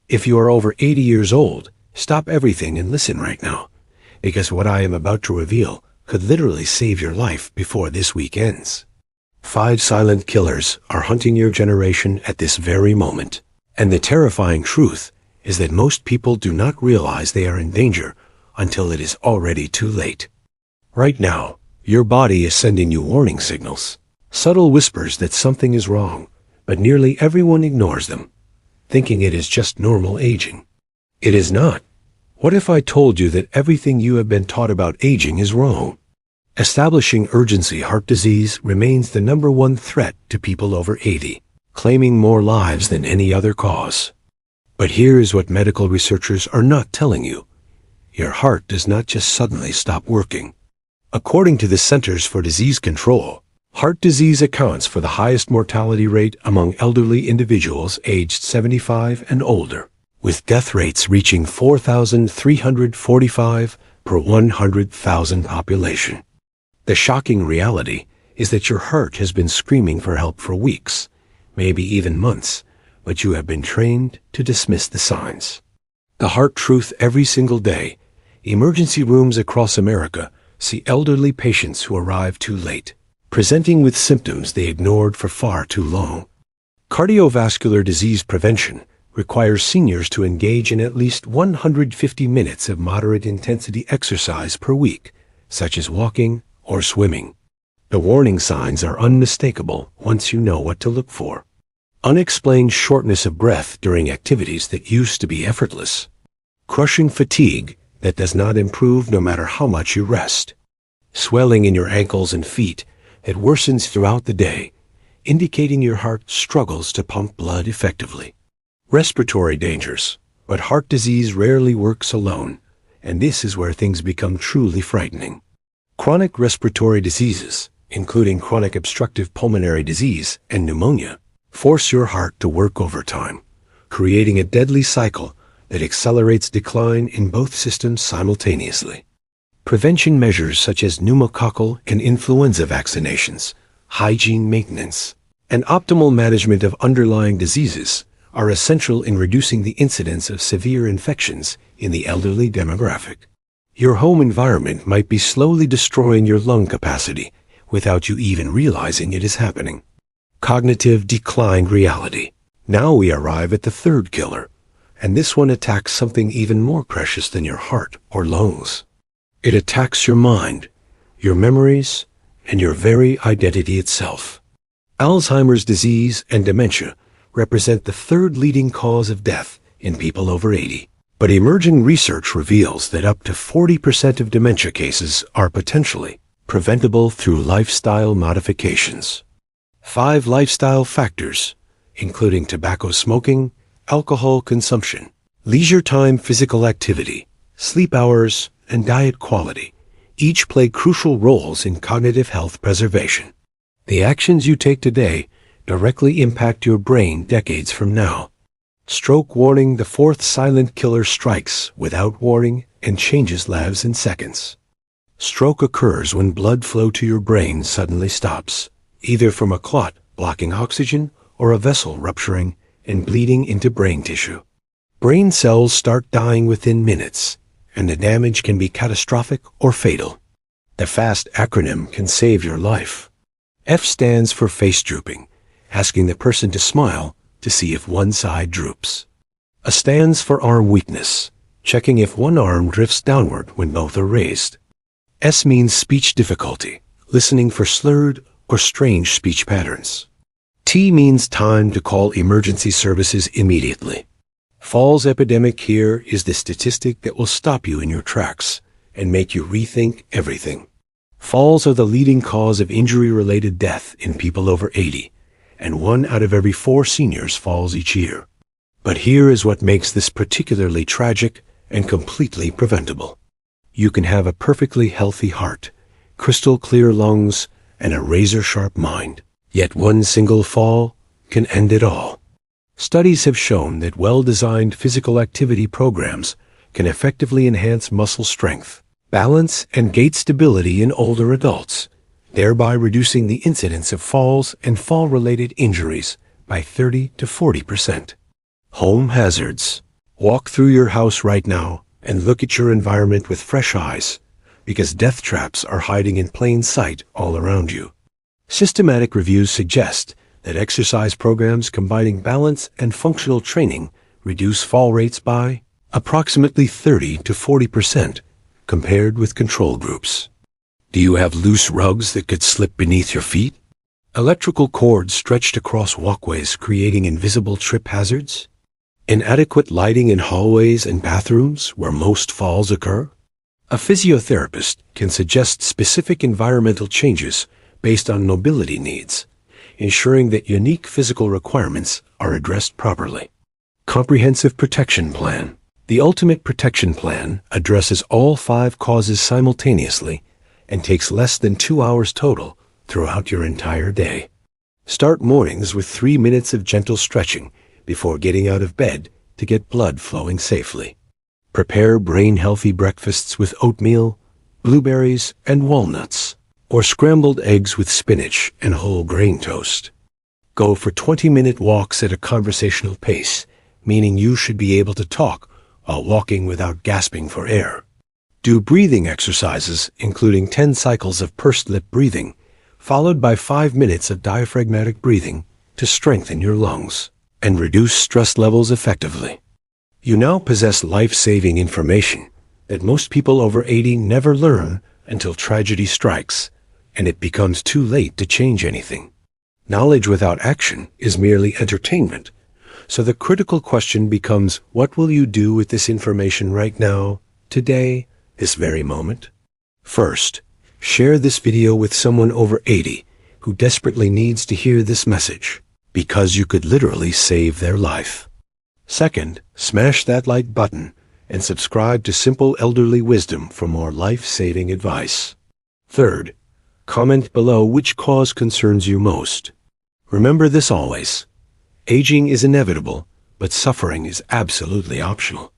If you are over 80 years old, stop everything and listen right now, because what I am about to reveal could literally save your life before this week ends. 5 silent killers are hunting your generation at this very moment, and the terrifying truth is that most people do not realize they are in danger until it is already too late. Right now, your body is sending you warning signals, subtle whispers that something is wrong, but nearly everyone ignores them, thinking it is just normal aging. It is not. What if I told you that everything you have been taught about aging is wrong? Establishing urgency heart disease remains the #1 threat to people over 80, claiming more lives than any other cause. But here is what medical researchers are not telling you. Your heart does not just suddenly stop working. According to the Centers for Disease Control, heart disease accounts for the highest mortality rate among elderly individuals aged 75 and older, with death rates reaching 4,345 per 100,000 population. The shocking reality is that your heart has been screaming for help for weeks, maybe even months, but you have been trained to dismiss the signs. The hard truth every single day, emergency rooms across America see elderly patients who arrive too late, presenting with symptoms they ignored for far too long. Cardiovascular disease prevention requires seniors to engage in at least 150 minutes of moderate intensity exercise per week, such as walking or swimming. The warning signs are unmistakable once you know what to look for. Unexplained shortness of breath during activities that used to be effortless. Crushing fatigue that does not improve no matter how much you rest. Swelling in your ankles and feet that worsens throughout the day, indicating your heart struggles to pump blood effectively. Respiratory dangers, but heart disease rarely works alone, and this is where things become truly frightening. Chronic respiratory diseases, including chronic obstructive pulmonary disease and pneumonia, force your heart to work overtime, creating a deadly cycle that accelerates decline in both systems simultaneously. Prevention measures such as pneumococcal and influenza vaccinations, hygiene maintenance, and optimal management of underlying diseases are essential in reducing the incidence of severe infections in the elderly demographic. Your home environment might be slowly destroying your lung capacity without you even realizing it is happening. Cognitive decline reality. Now we arrive at the third killer, and this one attacks something even more precious than your heart or lungs. It attacks your mind, your memories, and your very identity itself. Alzheimer's disease and dementia represent the third leading cause of death in people over 80. But emerging research reveals that up to 40% of dementia cases are potentially preventable through lifestyle modifications. 5 lifestyle factors, including tobacco smoking, alcohol consumption, leisure time physical activity, sleep hours, and diet quality, each play crucial roles in cognitive health preservation. The actions you take today directly impact your brain decades from now. Stroke warning: the 4th silent killer strikes without warning and changes lives in seconds. Stroke occurs when blood flow to your brain suddenly stops, either from a clot blocking oxygen or a vessel rupturing and bleeding into brain tissue. Brain cells start dying within minutes, and the damage can be catastrophic or fatal. The FAST acronym can save your life. F stands for face drooping, asking the person to smile to see if one side droops. A stands for arm weakness, checking if one arm drifts downward when both are raised. S means speech difficulty, listening for slurred or strange speech patterns. T means time to call emergency services immediately. Falls epidemic here is the statistic that will stop you in your tracks and make you rethink everything. Falls are the leading cause of injury-related death in people over 80, and 1 out of every 4 seniors falls each year. But here is what makes this particularly tragic and completely preventable. You can have a perfectly healthy heart, crystal clear lungs, and a razor-sharp mind. Yet one single fall can end it all. Studies have shown that well-designed physical activity programs can effectively enhance muscle strength, balance, and gait stability in older adults, thereby reducing the incidence of falls and fall-related injuries by 30 to 40%. Home hazards. Walk through your house right now and look at your environment with fresh eyes, because death traps are hiding in plain sight all around you. Systematic reviews suggest that exercise programs combining balance and functional training reduce fall rates by approximately 30 to 40% compared with control groups. Do you have loose rugs that could slip beneath your feet? Electrical cords stretched across walkways creating invisible trip hazards? Inadequate lighting in hallways and bathrooms where most falls occur? A physiotherapist can suggest specific environmental changes based on mobility needs, ensuring that unique physical requirements are addressed properly. Comprehensive Protection Plan. The Ultimate Protection Plan addresses all 5 causes simultaneously and takes less than 2 hours total throughout your entire day. Start mornings with 3 minutes of gentle stretching before getting out of bed to get blood flowing safely. Prepare brain-healthy breakfasts with oatmeal, blueberries, and walnuts, or scrambled eggs with spinach and whole grain toast. Go for 20-minute walks at a conversational pace, meaning you should be able to talk while walking without gasping for air. Do breathing exercises, including 10 cycles of pursed lip breathing, followed by 5 minutes of diaphragmatic breathing to strengthen your lungs and reduce stress levels effectively. You now possess life-saving information that most people over 80 never learn until tragedy strikes, and it becomes too late to change anything. Knowledge without action is merely entertainment, so the critical question becomes, what will you do with this information right now, today, this very moment? First, share this video with someone over 80 who desperately needs to hear this message, because you could literally save their life. Second, smash that like button and subscribe to Simple Elderly Wisdom for more life-saving advice. Third, comment below which cause concerns you most. Remember this always: aging is inevitable, but suffering is absolutely optional.